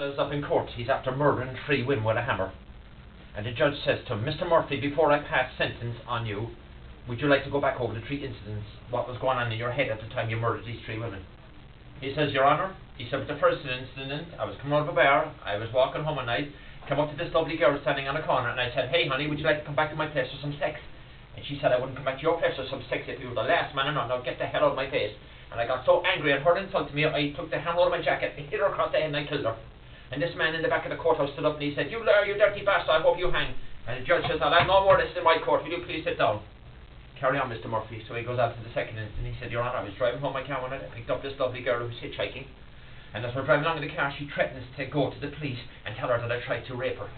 fella's up in court. He's after murdering 3 women with a hammer. And the judge says to him, Mr. Murphy, before I pass sentence on you, would you like to go back over the 3 incidents, what was going on in your head at the time you murdered these 3 women? He says, Your Honour, he said, with the first incident, I was coming out of a bar, I was walking home at night, came up to this lovely girl standing on a corner, and I said, hey honey, would you like to come back to my place for some sex? And she said, I wouldn't come back to your place for some sex if you were the last man on. Now get the hell out of my face. And I got so angry at her insulting me, I took the hammer out of my jacket and hit her across the head and I killed her. And this man in the back of the courthouse stood up and he said, you liar, you dirty bastard, I hope you hang. And the judge says, I'll have no more of this in my court, will you please sit down? Carry on, Mr. Murphy. So he goes on to the second incident. He said, Your Honour, I was driving home my car one night, I picked up this lovely girl who was hitchhiking. And as we're driving along in the car, she threatens to go to the police and tell her that I tried to rape her.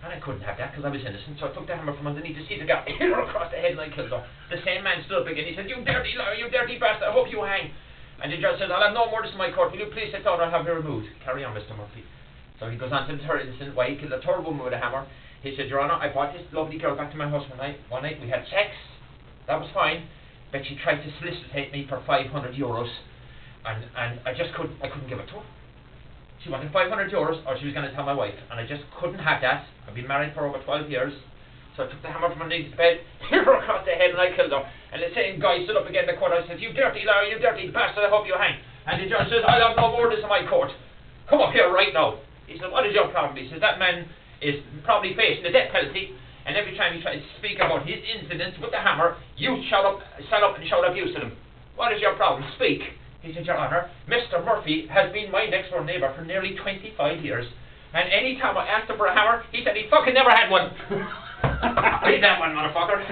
And I couldn't have that because I was innocent, so I took the hammer from underneath the seat of the car, hit her across the head and I killed her. The same man stood up again, he said, you dirty liar, you dirty bastard, I hope you hang. And the judge says, I'll have no more of this in my court, will you please sit down or have you removed? Carry on, Mr. Murphy. So he goes on to the third incident, why he killed a third woman with a hammer. He said, Your Honour, I brought this lovely girl back to my house one night, we had sex, that was fine, but she tried to solicitate me for €500. And I couldn't give it to her. She wanted €500 or she was going to tell my wife, and I just couldn't have that. I've been married for over 12 years, so I took the hammer from underneath the bed, hit her across the head and I killed her. And the same guy stood up again in the court and said, you dirty liar, you dirty bastard, I hope you hang. And the judge says, I'll have no more of this in my court. Come up here right now. He said, what is your problem? He says, that man is probably facing the death penalty, and every time he tries to speak about his incidents with the hammer, you stand up and shout abuse at him. What is your problem? Speak. He said, Your Honour, Mr. Murphy has been my next door neighbour for nearly 25 years. And any time I asked him for a hammer, he said he fucking never had one. Read that one, motherfucker.